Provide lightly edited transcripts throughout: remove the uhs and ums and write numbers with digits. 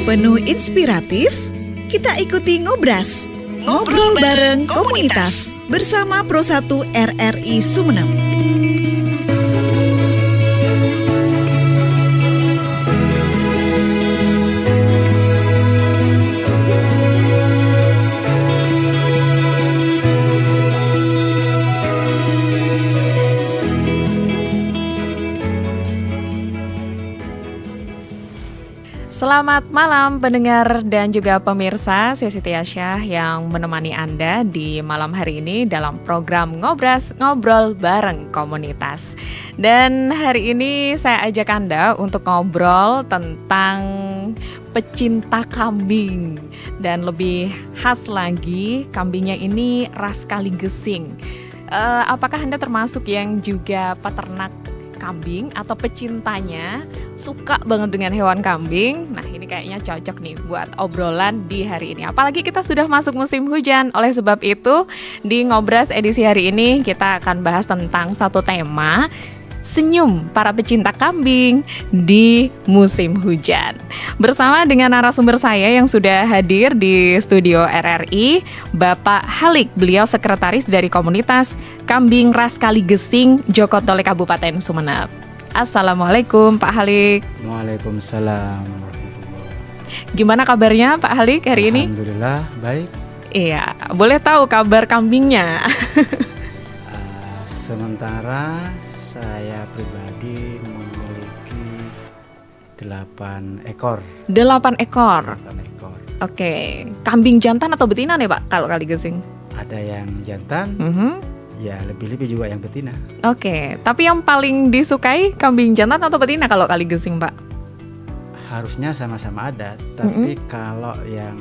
Penuh inspiratif, kita ikuti Ngobras, ngobrol bareng komunitas bersama Pro 1 RRI Sumeneb. Selamat malam pendengar dan juga pemirsa, saya Siti Aisyah yang menemani Anda di malam hari ini dalam program Ngobras, ngobrol bareng komunitas. Dan hari ini saya ajak Anda untuk ngobrol tentang pecinta kambing. Dan lebih khas lagi, kambingnya ini ras Kaligesing. Apakah Anda termasuk yang juga peternak kambing atau pecintanya, suka banget dengan hewan kambing? Nah, ini kayaknya cocok nih buat obrolan di hari ini. Apalagi kita sudah masuk musim hujan. Oleh sebab itu, di Ngobras edisi hari ini kita akan bahas tentang satu tema, senyum para pecinta kambing di musim hujan. Bersama dengan narasumber saya yang sudah hadir di studio RRI, Bapak Halik. Beliau sekretaris dari komunitas Kambing Ras Kaligesing, Jokotole, Kabupaten Sumeneb. Assalamualaikum Pak Halik. Waalaikumsalam. Gimana kabarnya Pak Halik hari ini? Alhamdulillah baik. Iya, boleh tahu kabar kambingnya? Sementara saya pribadi memiliki 8 ekor. 8 ekor. 8 ekor. Oke, kambing jantan atau betina nih Pak kalau Kaligesing? Ada yang jantan, ya lebih-lebih juga yang betina. Oke, tapi yang paling disukai kambing jantan atau betina kalau Kaligesing Pak? Harusnya sama-sama ada, tapi kalau yang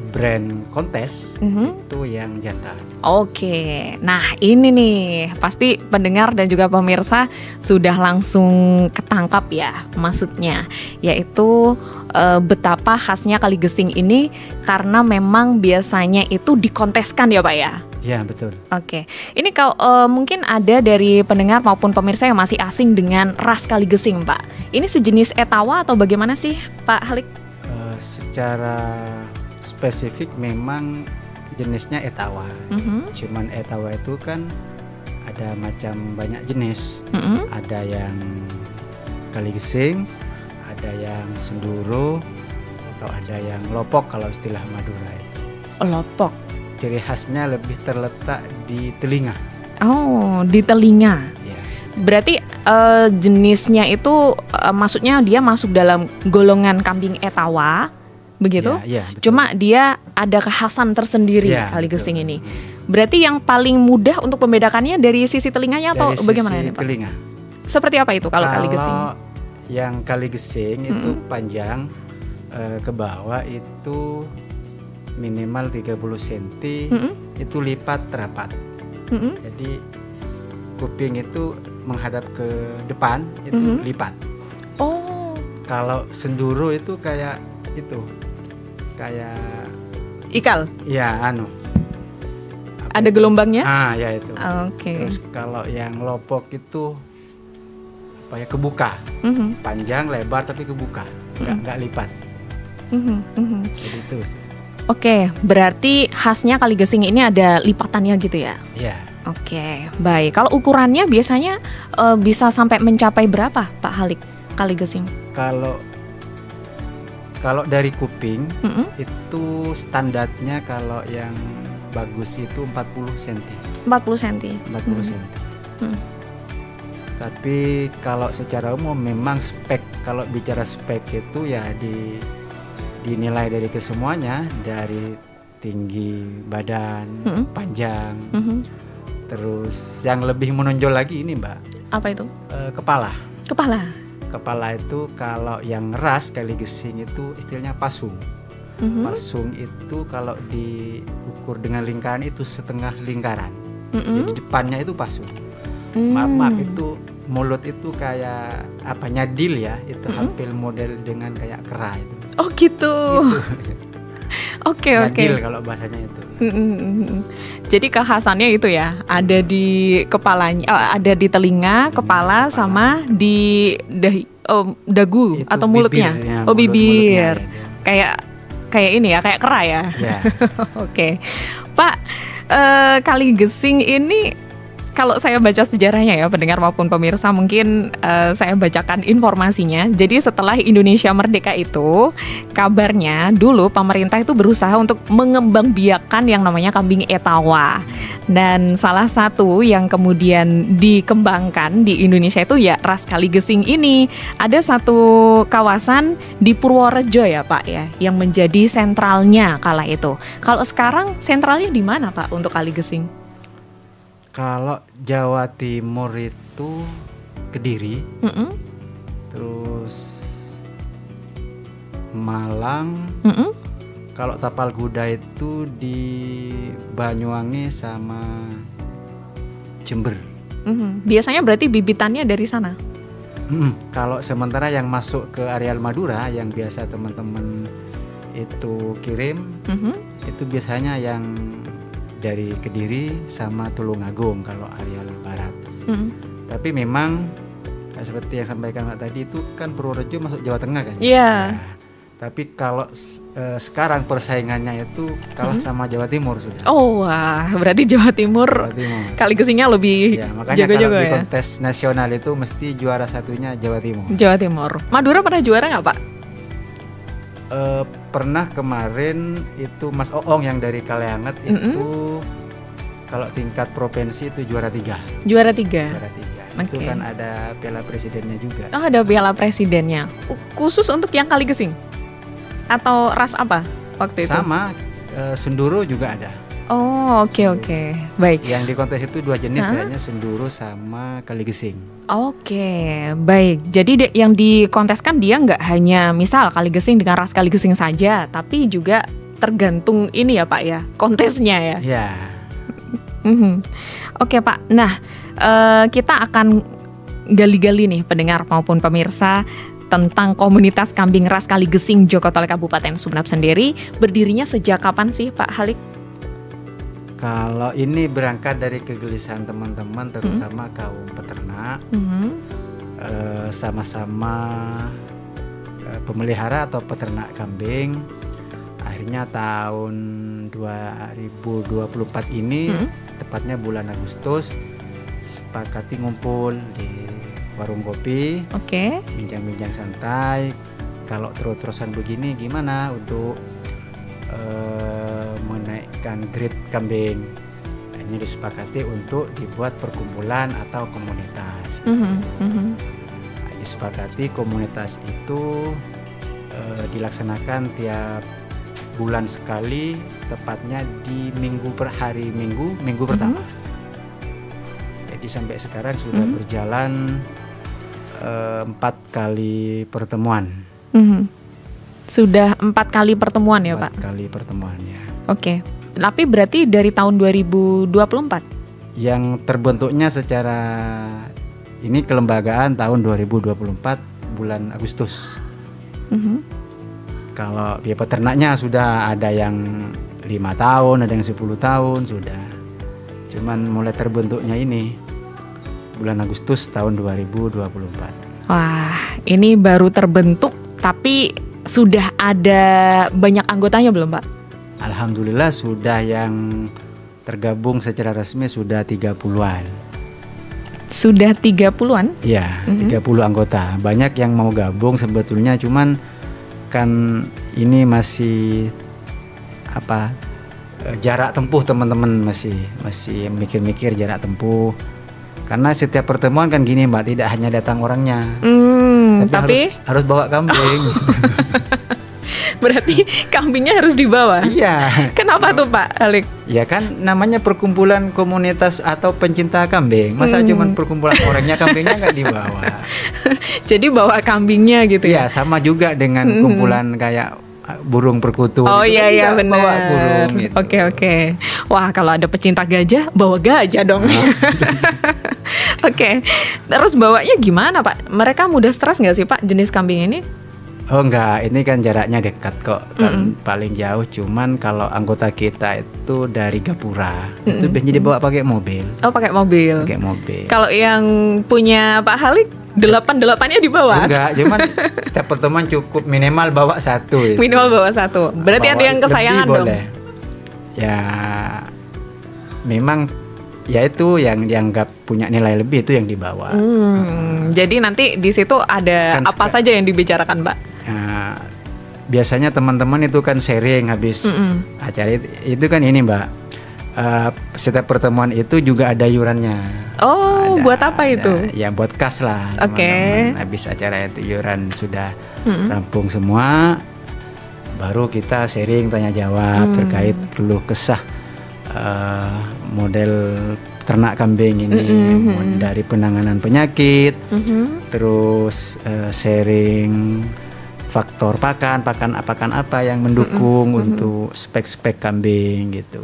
brand kontes itu yang jantan. Oke, nah ini nih pasti pendengar dan juga pemirsa sudah langsung ketangkap ya maksudnya, yaitu betapa khasnya Kaligesing ini karena memang biasanya itu dikonteskan ya Pak ya? Ya betul. Oke, ini kalau mungkin ada dari pendengar maupun pemirsa yang masih asing dengan ras Kaligesing Pak. Ini sejenis etawa atau bagaimana sih Pak Halik? Secara spesifik memang jenisnya etawa. Cuman etawa itu kan ada macam banyak jenis. Ada yang Kaligesing, ada yang senduro, atau ada yang lopok kalau istilah Madura itu. Lopok. Ciri khasnya lebih terletak di telinga. Oh, di telinga. Ya. Berarti jenisnya itu maksudnya dia masuk dalam golongan kambing etawa, begitu? Ya, betul. Cuma dia ada kekhasan tersendiri Kaligesing ini. Berarti yang paling mudah untuk membedakannya dari sisi telinganya atau dari bagaimana sisi ini Pak? Telinga. Seperti apa itu kalau Kaligesing? Kalau yang Kaligesing itu panjang ke bawah itu minimal 30 cm, itu lipat rapat. Jadi kuping itu menghadap ke depan itu lipat. Oh. Kalau senduro itu kayak itu, kayak ikal. Ya, ada gelombangnya? Ya itu. Oke. Terus kalau yang lopok itu apa ya, kebuka. Panjang, lebar tapi kebuka. Enggak lipat. Jadi itu. Oke, berarti khasnya Kaligesing ini ada lipatannya gitu ya? Iya. Oke, baik. Kalau ukurannya biasanya bisa sampai mencapai berapa Pak Halik Kaligesing? Kalau dari kuping itu standarnya kalau yang bagus itu 40 cm. 40 cm. 40 cm. Tapi kalau secara umum memang spek, kalau bicara spek itu ya dinilai dari kesemuanya, dari tinggi badan, panjang. Terus yang lebih menonjol lagi ini Mbak. Apa itu? Kepala. Kepala itu kalau yang ras Kaligesing itu istilahnya pasung. Pasung itu kalau diukur dengan lingkaran itu setengah lingkaran. Jadi depannya itu pasung. Maaf itu mulut itu kayak apa, nyadil ya, itu hampir model dengan kayak kera itu. Oh gitu. Oke. Nyadil kalau bahasanya itu. Jadi kekhasannya itu ya, ada di kepalanya, ada di telinga, kepala, sama di dagu itu atau mulutnya. Oh, bibir. Ya. Kayak ini ya, kayak kera ya. Ya. Oke. Pak, Kali Gesing ini kalau saya baca sejarahnya ya, pendengar maupun pemirsa, mungkin saya bacakan informasinya. Jadi setelah Indonesia merdeka itu, kabarnya dulu pemerintah itu berusaha untuk mengembangbiakan yang namanya kambing Etawa. Dan salah satu yang kemudian dikembangkan di Indonesia itu ya ras Kali Gesing ini. Ada satu kawasan di Purworejo ya Pak ya, yang menjadi sentralnya kala itu. Kalau sekarang sentralnya di mana Pak untuk Kali Gesing? Kalau Jawa Timur itu Kediri, terus Malang. Kalau Tapal Kuda itu di Banyuwangi sama Jember. Biasanya berarti bibitannya dari sana? Kalau sementara yang masuk ke areal Madura, yang biasa teman-teman itu kirim, itu biasanya yang dari Kediri sama Tulungagung kalau areal barat. Tapi memang seperti yang sampaikan Mbak tadi, itu kan Purworejo masuk Jawa Tengah kan? Iya. Tapi kalau sekarang persaingannya itu kalah sama Jawa Timur sudah. Oh wah, berarti Jawa Timur. Kali Gesingnya lebih makanya jago-jago kalau di ya. kontes nasional itu mesti juara satunya Jawa Timur. Jawa Timur. Madura pernah juara nggak Pak? Pernah kemarin itu Mas Oong yang dari Kalianget itu kalau tingkat provinsi itu juara 3. Juara 3. Itu kan ada Piala Presidennya juga. Oh, ada Piala Presidennya. Khusus untuk yang Kali Gesing? Atau ras apa waktu itu? Sama, Senduro juga ada. Oh, oke. Baik. Yang di kontes itu 2 jenis kayaknya, Senduro sama Kali Gesing. Oke, baik. Jadi yang dikonteskan dia nggak hanya misal Kali Gesing dengan ras Kali Gesing saja, tapi juga tergantung ini ya Pak ya, kontesnya ya. Ya. Oke Pak. Nah, kita akan gali-gali nih pendengar maupun pemirsa tentang komunitas kambing ras Kali Gesing Jokotole Kabupaten Sumeneb sendiri. Berdirinya sejak kapan sih Pak Halik? Kalau ini berangkat dari kegelisahan teman-teman, terutama kaum peternak, sama-sama pemelihara atau peternak kambing. Akhirnya tahun 2024 ini, tepatnya bulan Agustus, sepakati ngumpul di warung kopi, bincang-bincang santai. Kalau terus-terusan begini gimana untuk menaikkan grade kambing. Hanya disepakati untuk dibuat perkumpulan atau komunitas. Disepakati komunitas itu dilaksanakan tiap bulan sekali, tepatnya di minggu pertama. Jadi sampai sekarang sudah berjalan 4 kali pertemuan. Sudah 4 kali pertemuan ya Pak? 4 kali pertemuan ya. Oke. Tapi berarti dari tahun 2024? Yang terbentuknya secara ini kelembagaan tahun 2024 bulan Agustus. Kalau ya peternaknya sudah ada yang 5 tahun, ada yang 10 tahun sudah. Cuman mulai terbentuknya ini bulan Agustus tahun 2024. Wah, ini baru terbentuk tapi sudah ada banyak anggotanya belum Pak? Alhamdulillah sudah yang tergabung secara resmi sudah 30-an. Sudah 30-an? Iya, 30 anggota. Banyak yang mau gabung sebetulnya, cuman kan ini masih jarak tempuh teman-teman, masih mikir-mikir jarak tempuh. Karena setiap pertemuan kan gini Mbak, tidak hanya datang orangnya. Tapi harus bawa kambing. Berarti kambingnya harus dibawa? Iya. Kenapa tuh Pak Halik? Ya kan namanya perkumpulan komunitas atau pencinta kambing. Masa cuma perkumpulan orangnya, kambingnya nggak dibawa. Jadi bawa kambingnya gitu ya? Iya, sama juga dengan kumpulan kayak burung perkutut. Oh iya benar. Bawa burung gitu. Oke. Wah, kalau ada pecinta gajah, bawa gajah dong. Oke. Terus bawanya gimana Pak? Mereka mudah stres nggak sih Pak jenis kambing ini? Oh enggak, ini kan jaraknya dekat kok, kan paling jauh. Cuman kalau anggota kita itu dari Gapura, itu biasanya dibawa pakai mobil. Oh, pakai mobil. Pakai mobil. Kalau yang punya Pak Halik 8-8-nya dibawa? Enggak, cuman setiap pertemuan cukup minimal bawa satu itu. Minimal bawa satu. Berarti ada yang kesayangan dong? Boleh. Ya memang ya itu yang dianggap punya nilai lebih itu yang dibawa. Jadi nanti di situ ada kan apa saja yang dibicarakan, Mbak? Biasanya teman-teman itu kan sharing habis acara itu kan ini, Mbak. Setiap pertemuan itu juga ada iurannya. Oh, buat apa itu? Ya buat kas lah. Oke. Habis acara itu iuran sudah rampung semua, baru kita sharing tanya jawab terkait keluh kesah model ternak kambing ini, dari penanganan penyakit, terus sharing faktor pakan apa yang mendukung untuk spek-spek kambing gitu.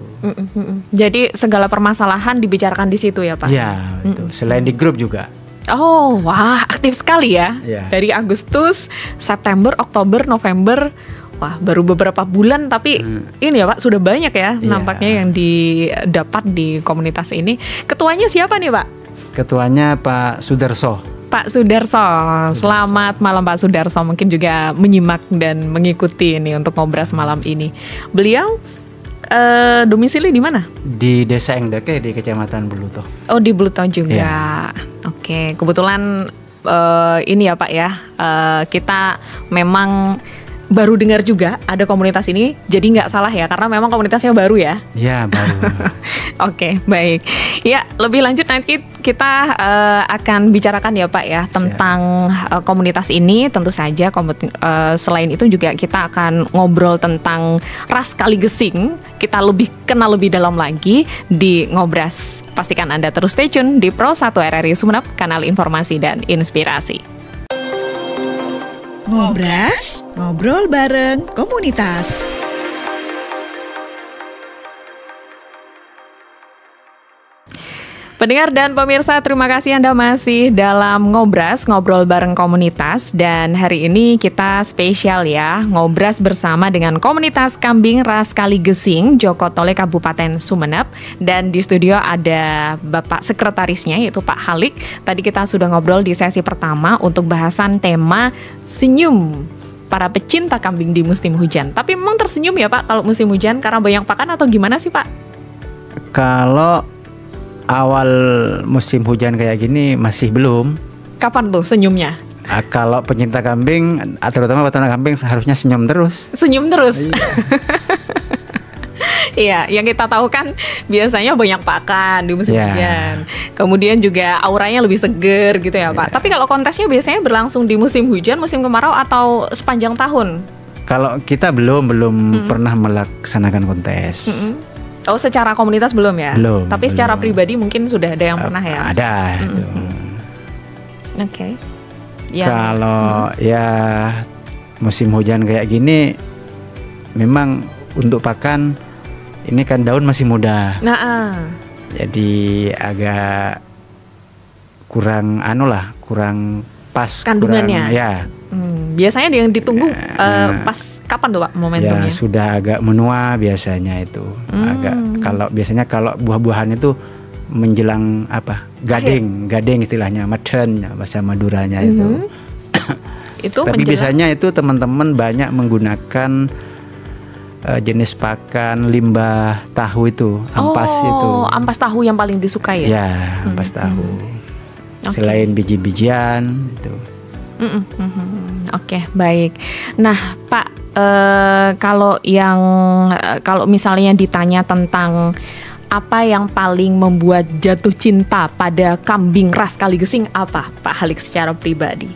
Jadi segala permasalahan dibicarakan di situ ya, Pak? Ya, betul. Selain di grup juga. Oh, wah, aktif sekali ya. Dari Agustus, September, Oktober, November. Wah, baru beberapa bulan tapi ini ya, Pak, sudah banyak ya nampaknya yang didapat di komunitas ini. Ketuanya siapa nih, Pak? Ketuanya Pak Sudarso. Pak Sudarso, selamat malam Pak Sudarso. Mungkin juga menyimak dan mengikuti ini untuk ngobras malam ini. Beliau domisili di mana? Di Desa Engdeke di Kecamatan Buluto. Oh, di Buluto juga. Oke, kebetulan ini ya Pak ya, kita memang baru dengar juga ada komunitas ini, jadi nggak salah ya, karena memang komunitasnya baru ya. Ya, baru. Oke, baik. Ya, lebih lanjut nanti kita akan bicarakan ya Pak ya tentang komunitas ini. Tentu saja selain itu juga kita akan ngobrol tentang ras Kaligesing. Kita lebih kenal lebih dalam lagi di Ngobras. Pastikan Anda terus stay tune di Pro 1 RRI Sumeneb, kanal informasi dan inspirasi. Ngobras, ngobrol bareng komunitas. Pendengar dan pemirsa, terima kasih Anda masih dalam Ngobras, ngobrol bareng komunitas. Dan hari ini kita spesial ya, ngobras bersama dengan komunitas kambing ras Kaligesing, Jokotole, Kabupaten Sumeneb. Dan di studio ada Bapak Sekretarisnya, yaitu Pak Halik. Tadi kita sudah ngobrol di sesi pertama untuk bahasan tema senyum para pecinta kambing di musim hujan. Tapi memang tersenyum ya Pak kalau musim hujan karena banyak pakan atau gimana sih Pak? Kalau awal musim hujan kayak gini masih belum. Kapan tuh senyumnya? Kalau pecinta kambing, terutama peternak kambing, seharusnya senyum terus. Senyum terus? Iya, yang kita tahu kan biasanya banyak pakan di musim hujan. Kemudian juga auranya lebih seger gitu ya Pak. Tapi kalau kontesnya biasanya berlangsung di musim hujan, musim kemarau atau sepanjang tahun? Kalau kita belum pernah melaksanakan kontes. Oh, secara komunitas belum ya? Belum. Tapi secara pribadi mungkin sudah ada yang pernah ya? Ada. Oke. Kalau ya musim hujan kayak gini, memang untuk pakan ini kan daun masih muda. Jadi agak kurang kurang pas kandungannya. Biasanya yang ditunggu pas kapan tuh Pak momentumnya? Ya sudah agak menua biasanya itu. Kalau biasanya kalau buah-buahan itu menjelang gading istilahnya, meden bahasa Maduranya itu. Tapi biasanya itu teman-teman banyak menggunakan jenis pakan limbah tahu itu, ampas itu. Ampas tahu yang paling disukai ya? Ya, ampas tahu. Selain biji-bijian itu. Oke, baik. Nah, Pak, kalau misalnya ditanya tentang apa yang paling membuat jatuh cinta pada kambing ras Kaligesing, apa Pak Halik secara pribadi?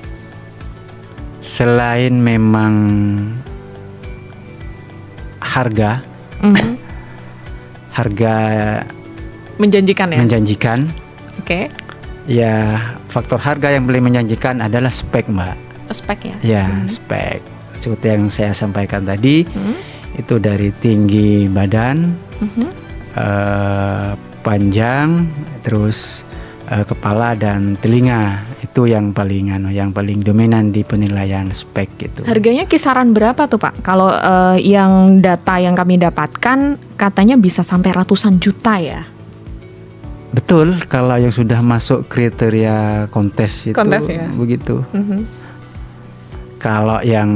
Selain memang harga menjanjikan ya? Menjanjikan. Oke. Ya, faktor harga yang paling menjanjikan adalah spek, Mbak. Spek ya? Ya, spek. Seperti yang saya sampaikan tadi, itu dari tinggi badan, panjang, terus kepala dan telinga. Itu yang paling dominan di penilaian spek gitu. Harganya kisaran berapa tuh Pak? Kalau yang data yang kami dapatkan katanya bisa sampai ratusan juta ya? Betul, kalau yang sudah masuk kriteria kontes itu ya? Begitu. Kalau yang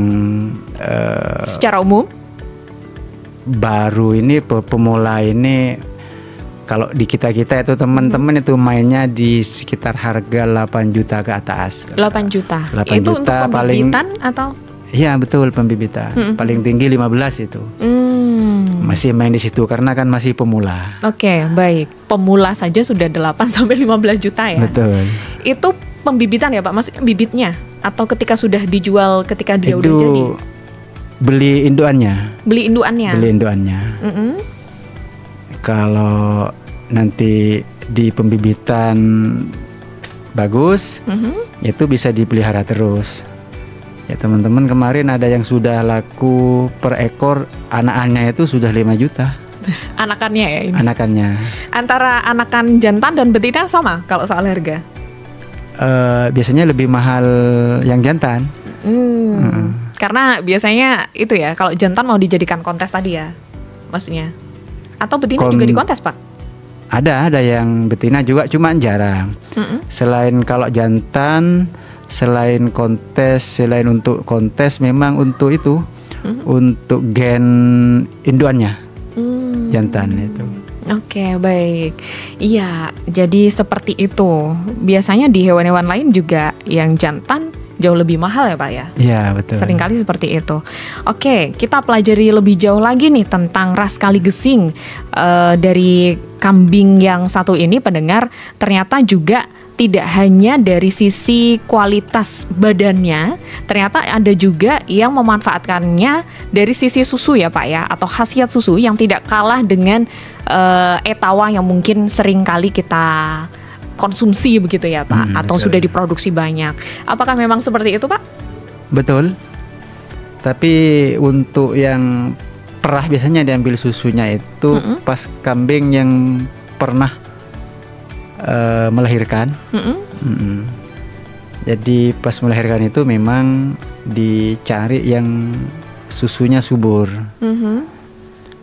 secara umum baru ini pemula ini, kalau di kita itu teman-teman itu mainnya di sekitar harga 8 juta ke atas. 8 juta. 8 itu juta untuk pembibitan atau? Iya betul, pembibitan. Paling tinggi 15 itu. Masih main di situ karena kan masih pemula. Oke, baik. Pemula saja sudah 8 sampai 15 juta ya. Betul. Itu pembibitan ya Pak? Maksudnya bibitnya atau ketika sudah dijual, ketika dia udah jadi? Beli induannya. Beli induannya. Kalau nanti di pembibitan bagus, itu bisa dipelihara terus. Ya teman-teman, kemarin ada yang sudah laku per ekor anakannya itu sudah 5 juta. Anakannya ya ini? Anakannya. Antara anakan jantan dan betina sama kalau soal harga? Biasanya lebih mahal yang jantan. Karena biasanya itu ya, kalau jantan mau dijadikan kontes tadi ya, maksudnya. Atau betina juga dikontes Pak? Ada yang betina juga, cuma jarang. Selain kalau jantan, selain untuk kontes memang untuk itu, untuk gen induannya, jantan itu. Oke, baik. Iya, jadi seperti itu. Biasanya di hewan-hewan lain juga yang jantan jauh lebih mahal ya Pak ya? Iya, betul. Seringkali seperti itu. Oke, kita pelajari lebih jauh lagi nih tentang ras kaligesing. Dari kambing yang satu ini, pendengar, ternyata juga tidak hanya dari sisi kualitas badannya, ternyata ada juga yang memanfaatkannya dari sisi susu ya Pak ya, atau khasiat susu yang tidak kalah dengan etawa yang mungkin sering kali kita konsumsi begitu ya Pak, atau betul. sudah diproduksi banyak. Apakah memang seperti itu Pak? Betul. Tapi untuk yang perah biasanya diambil susunya itu pas kambing yang pernah melahirkan. Jadi pas melahirkan itu memang dicari yang susunya subur,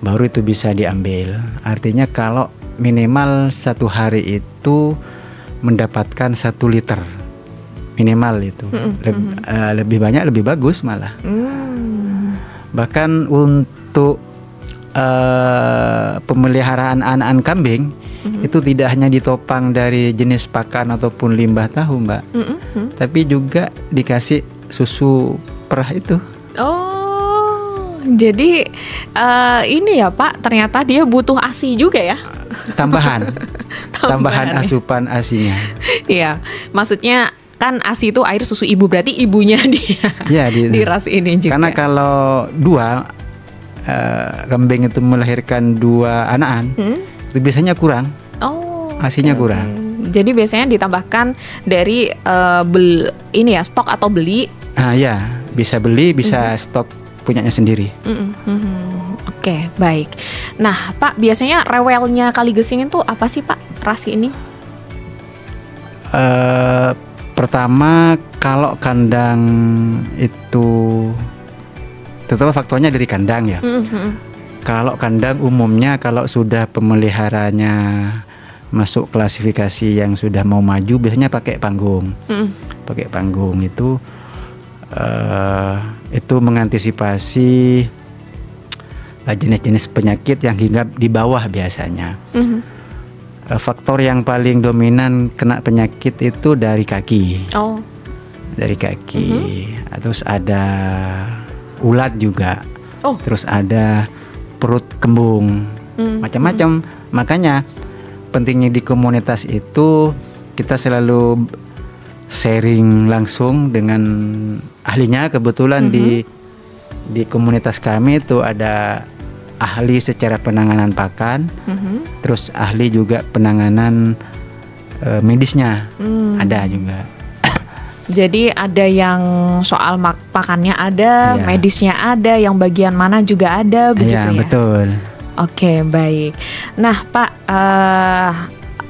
baru itu bisa diambil. Artinya kalau minimal 1 hari itu mendapatkan 1 liter minimal itu. Lebih banyak lebih bagus malah. Bahkan untuk pemeliharaan anakan kambing itu tidak hanya ditopang dari jenis pakan ataupun limbah tahu Mbak, tapi juga dikasih susu perah itu. Oh, jadi ini ya Pak, ternyata dia butuh ASI juga ya? Tambahan asupan ASI-nya. Iya, maksudnya kan ASI itu air susu ibu, berarti ibunya dia ya, di ras ini juga. Karena kalau kambing itu melahirkan 2 anakan, itu biasanya kurang. ASI-nya kurang. Jadi biasanya ditambahkan dari stok atau beli. Ya, bisa beli, bisa stok punyanya sendiri. Oke, baik. Nah, Pak, biasanya rewelnya kaligesing itu apa sih Pak, ras ini? Pertama, kalau kandang itu, terutama faktornya dari kandang ya. Kalau kandang umumnya kalau sudah pemeliharanya masuk klasifikasi yang sudah mau maju, biasanya pakai panggung. Pakai panggung itu mengantisipasi jenis-jenis penyakit yang hinggap di bawah biasanya. Faktor yang paling dominan kena penyakit itu dari kaki. Dari kaki. Terus ada ulat juga. Terus ada perut kembung. Macam-macam. Makanya pentingnya di komunitas itu kita selalu sharing langsung dengan ahlinya. Kebetulan di komunitas kami itu ada ahli secara penanganan pakan, terus ahli juga penanganan medisnya, ada juga. Jadi ada yang soal pakannya ada, medisnya ada, yang bagian mana juga ada, begitu ya? Iya, betul. Oke, baik. Nah Pak,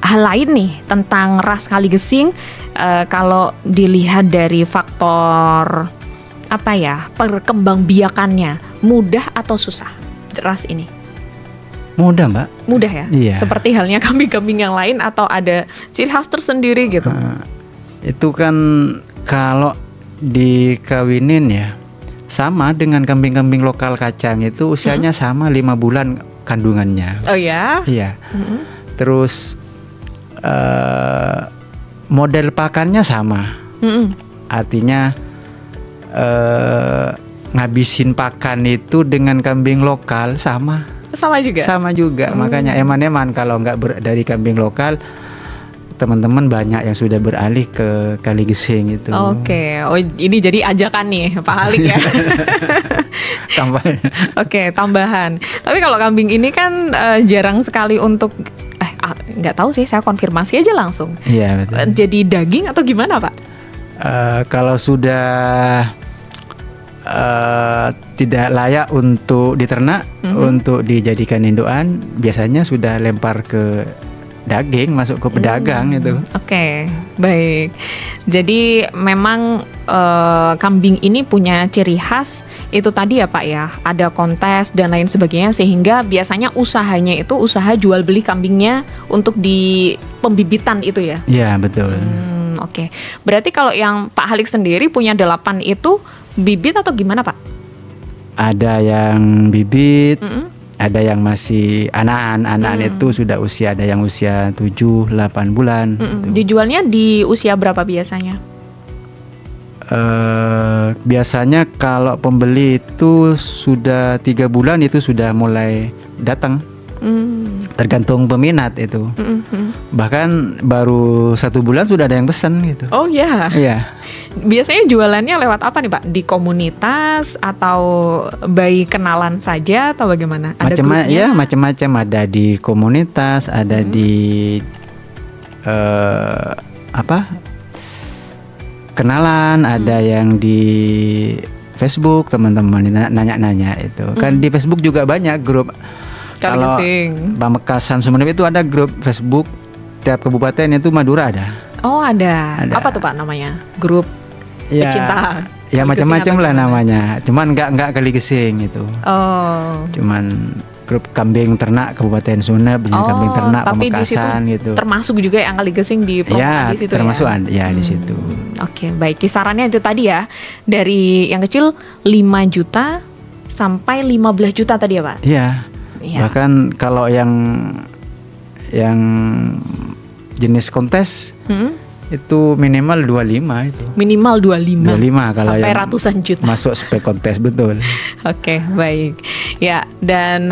hal lain nih tentang ras kaligesing, kalau dilihat dari faktor perkembangbiakannya, mudah atau susah ras ini? Mudah, Mbak. Mudah ya? Iya. Seperti halnya kambing-kambing yang lain atau ada ciri khas tersendiri gitu? Itu kan kalau dikawinin ya sama dengan kambing-kambing lokal kacang itu usianya sama 5 bulan kandungannya. Oh ya? Iya. Terus model pakannya sama. Artinya ngabisin pakan itu dengan kambing lokal sama. Sama juga? Sama juga. Makanya eman-eman kalau nggak dari kambing lokal, teman-teman banyak yang sudah beralih ke Kaligesing itu. Oke. Oh, ini jadi ajakan nih Pak Halik ya. Tambahan. Oke, tambahan. Tapi kalau kambing ini kan jarang sekali untuk nggak tahu sih, saya konfirmasi aja langsung. Iya, betul. Jadi daging atau gimana, Pak? Kalau sudah tidak layak untuk diternak, untuk dijadikan indukan, biasanya sudah lempar ke daging, masuk ke pedagang itu. Oke, baik. Jadi memang kambing ini punya ciri khas itu tadi ya Pak ya, ada kontes dan lain sebagainya, sehingga biasanya usahanya itu usaha jual beli kambingnya untuk di pembibitan itu ya? Iya, betul. Oke. Berarti kalau yang Pak Halik sendiri punya 8 itu bibit atau gimana Pak? Ada yang bibit, ada yang masih anak-anak itu sudah usia, ada yang usia 7-8 bulan. Dijualnya di usia berapa biasanya? Biasanya kalau pembeli itu sudah 3 bulan itu sudah mulai datang. Tergantung peminat itu. Bahkan baru 1 bulan sudah ada yang pesan gitu. Oh ya. Iya. Biasanya jualannya lewat apa nih Pak? Di komunitas atau by kenalan saja atau bagaimana? Ada grupnya? Ya, macam-macam, ada di komunitas, ada di kenalan, ada yang di Facebook, teman-teman nanya-nanya itu. Kan di Facebook juga banyak grup. Kalau Pamekasan Sumeneb itu ada grup Facebook, tiap kabupaten itu Madura ada. Oh ada. Apa tuh Pak namanya? Grup pecinta. Ya macam-macam lah namanya. Cuman nggak Kaligesing itu. Oh. Cuman grup kambing ternak Kabupaten Sumeneb, kambing ternak Pamekasan gitu. Termasuk juga yang Kaligesing di ya, di situ termasuk ya. Di situ. Oke, baik. Kisarannya itu tadi ya, dari yang kecil 5 juta sampai 15 juta tadi ya Pak? Iya. Bahkan kalau yang jenis kontes itu minimal 25 itu. Minimal 25 kalau sampai yang ratusan juta. Masuk spek kontes, betul. Oke, baik. Ya, dan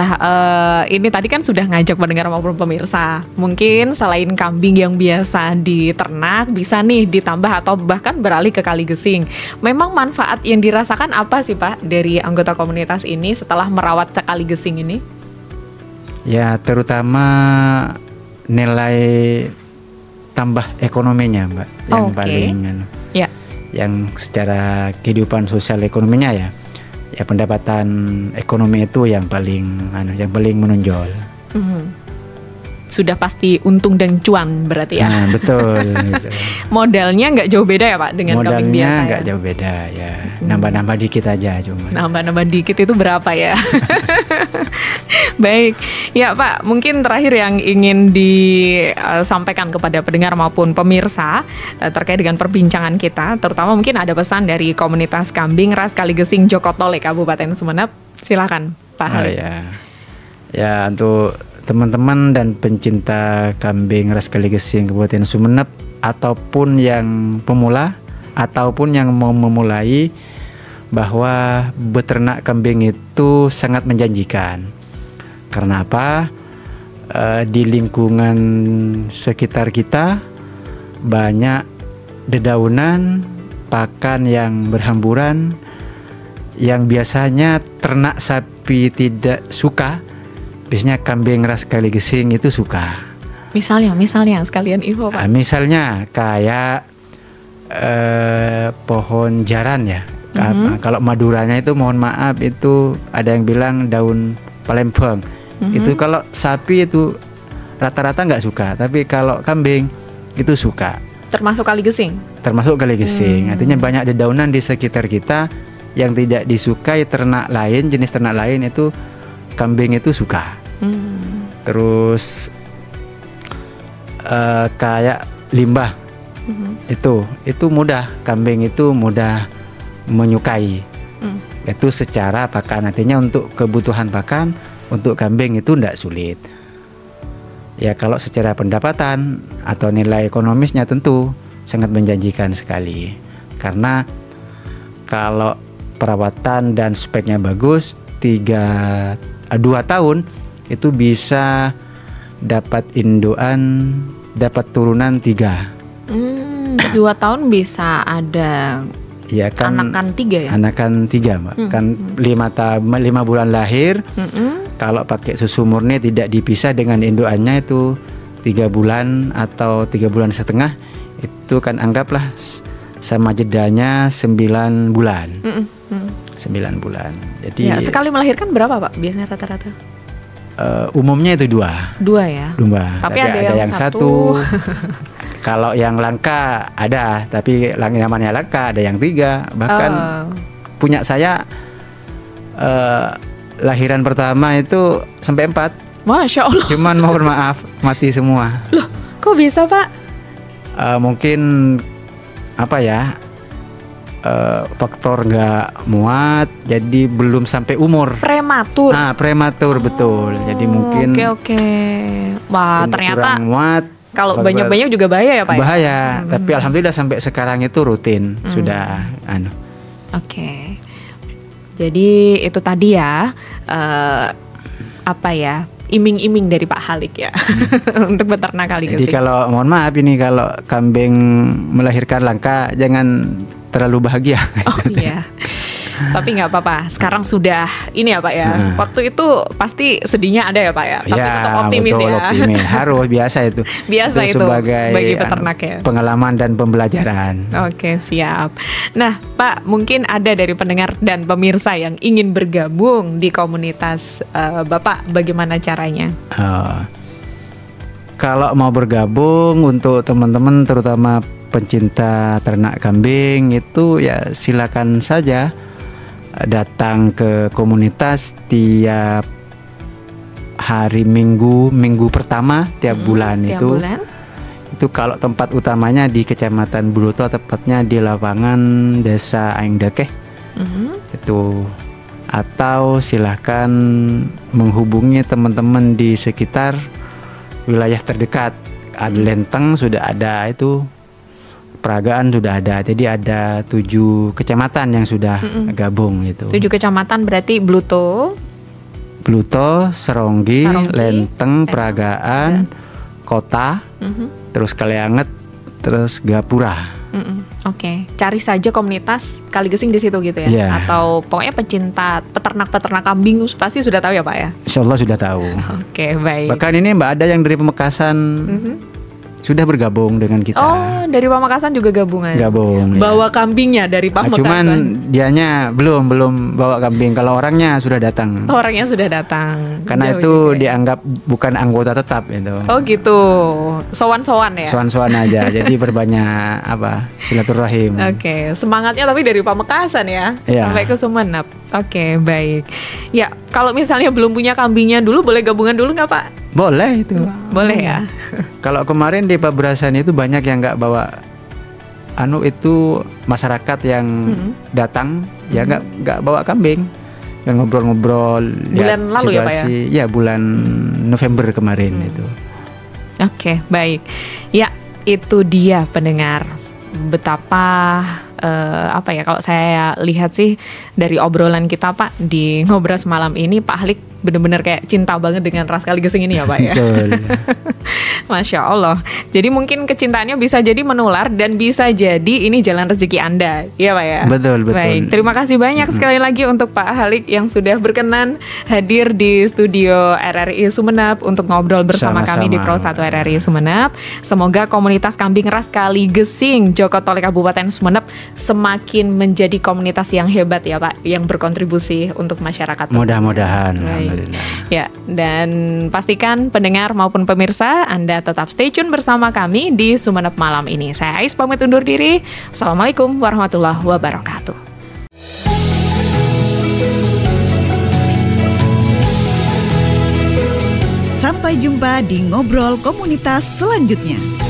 ini tadi kan sudah ngajak pendengar maupun pemirsa. Mungkin selain kambing yang biasa diternak, bisa nih ditambah atau bahkan beralih ke Kaligesing. Memang manfaat yang dirasakan apa sih Pak dari anggota komunitas ini setelah merawat Kaligesing ini? Ya, terutama nilai tambah ekonominya Mbak, yang paling yang secara kehidupan sosial ekonominya ya pendapatan ekonomi itu yang paling menonjol. Sudah pasti untung dan cuan berarti ya. Nah, betul. Gitu. Modalnya nggak jauh beda ya Pak dengan kambing biasa? Modalnya nggak jauh beda ya, nambah-nambah dikit aja cuma. Nambah-nambah dikit itu berapa ya? Baik, ya Pak, mungkin terakhir yang ingin disampaikan kepada pendengar maupun pemirsa terkait dengan perbincangan kita, terutama mungkin ada pesan dari komunitas kambing ras Kaligesing Jokotole Kabupaten Sumeneb. Silakan Pak Halik. Ya untuk teman-teman dan pencinta kambing ras Kaligesing Kabupaten Sumeneb ataupun yang pemula ataupun yang mau memulai, bahwa beternak kambing itu sangat menjanjikan. Karena apa? Di lingkungan sekitar kita banyak dedaunan, pakan yang berhamburan yang biasanya ternak sapi tidak suka. Biasanya kambing ras Kaligesing itu suka. Misalnya sekalian info Pak. Misalnya kayak pohon jaran ya. Kalau Maduranya itu mohon maaf itu ada yang bilang daun Palembang. Itu kalau sapi itu rata-rata nggak suka, tapi kalau kambing itu suka. Termasuk Kaligesing. Artinya banyak dedaunan di sekitar kita yang tidak disukai ternak lain, jenis ternak lain itu kambing itu suka. terus kayak limbah. Itu mudah, kambing itu mudah menyukai. Itu secara pakan, artinya untuk kebutuhan pakan untuk kambing itu tidak sulit. Ya kalau secara pendapatan atau nilai ekonomisnya tentu sangat menjanjikan sekali. Karena kalau perawatan dan speknya bagus, 2 tahun itu bisa dapat induan, dapat turunan 3. 2 tahun bisa ada ya kan, anakan 3 ya? Anakan 3 Mbak. Kan 5 bulan lahir. Kalau pakai susu murni tidak dipisah dengan induannya itu 3 bulan atau 3 bulan setengah, itu kan anggaplah sama jedanya 9 bulan. 9 bulan. Jadi ya, sekali melahirkan berapa Pak biasanya rata-rata? Umumnya itu 2 ya. Tapi ada yang 1. Kalau yang langka ada, tapi namanya langka ada yang 3. Bahkan punya saya lahiran pertama itu sampai 4. Masya Allah. Cuman mohon maaf mati semua. Loh, kok bisa Pak? Mungkin apa ya? Faktor nggak muat, jadi belum sampai umur. Prematur. Prematur betul. Jadi mungkin. Oke. Wah, ternyata muat. Kalau banyak-banyak juga bahaya ya Pak? Bahaya. Tapi alhamdulillah sampai sekarang itu rutin sudah. Oke. Jadi itu tadi ya, apa ya? Iming-iming dari Pak Halik ya untuk beternak kali gesing. Jadi kalau mohon maaf ini kalau kambing melahirkan langka jangan terlalu bahagia. Oh iya. Tapi nggak apa-apa. Sekarang sudah ini ya Pak ya. Waktu itu pasti sedihnya ada ya Pak ya. Tapi tetap optimis betul, ya. Optimis. Harus biasa itu. Biasa itu sebagai bagi peternak ya. Pengalaman dan pembelajaran. Oke, siap. Nah Pak, mungkin ada dari pendengar dan pemirsa yang ingin bergabung di komunitas Bapak. Bagaimana caranya? Kalau mau bergabung untuk teman-teman terutama pencinta ternak kambing itu ya silakan saja datang ke komunitas tiap hari Minggu pertama tiap bulan tiap itu. Bulan? Itu kalau tempat utamanya di Kecamatan Buruto, tepatnya di lapangan Desa Aingdakeh. Itu atau silahkan menghubungi teman-teman di sekitar wilayah terdekat. Ada Lenteng sudah ada itu. Peragaan sudah ada, jadi ada 7 kecamatan yang sudah gabung itu. 7 kecamatan berarti Bluto, Seronggi, Lenteng, Peragaan, Kota, terus Kalianget, terus Gapura. Oke. Cari saja komunitas Kali Gesing di situ gitu ya? Yeah. Atau pokoknya pecinta peternak kambing pasti sudah tahu ya Pak ya? Insya Allah sudah tahu. Oke, baik. Bahkan ini Mbak ada yang dari Pamekasan. Sudah bergabung dengan kita. Oh, dari Pamekasan juga gabungan. Gabung. Bawa kambingnya dari Pamekasan. Cuman dianya belum bawa kambing. Kalau orangnya sudah datang. Orangnya sudah datang. Karena itu dianggap bukan anggota tetap itu. Oh gitu. Sowan-sowan ya. Sowan-sowan aja. Jadi berbanyak silaturahim. Oke, semangatnya tapi dari Pamekasan ya. Sampai ke Sumeneb. Oke, baik. Ya, kalau misalnya belum punya kambingnya dulu boleh gabungan dulu nggak Pak? Boleh itu. Boleh ya. Kalau kemarin di Pabrasan itu banyak yang nggak bawa itu masyarakat yang datang ya nggak bawa kambing, yang ngobrol-ngobrol. Bulan lalu ya Pak ya? Ya bulan November kemarin itu. Oke, baik. Ya itu dia pendengar betapa kalau saya lihat sih dari obrolan kita Pak di Ngobras malam ini, Pak Halik benar-benar kayak cinta banget dengan ras Kali Gesing ini ya Pak ya. Betul. Masya Allah. Jadi mungkin kecintaannya bisa jadi menular dan bisa jadi ini jalan rezeki Anda, ya Pak ya. Betul. Baik, terima kasih banyak sekali lagi untuk Pak Halik yang sudah berkenan hadir di studio RRI Sumeneb untuk ngobrol bersama kami di Pro 1 RRI Sumeneb. Semoga komunitas kambing ras Kali Gesing Joko Tole Kabupaten Sumeneb semakin menjadi komunitas yang hebat ya Pak, yang berkontribusi untuk masyarakat. Mudah-mudahan. Ya, dan pastikan pendengar maupun pemirsa Anda tetap stay tune bersama kami di Sumeneb malam ini. Saya Ais pamit undur diri. Assalamualaikum warahmatullahi wabarakatuh. Sampai Sampai jumpa di Ngobrol Komunitas selanjutnya.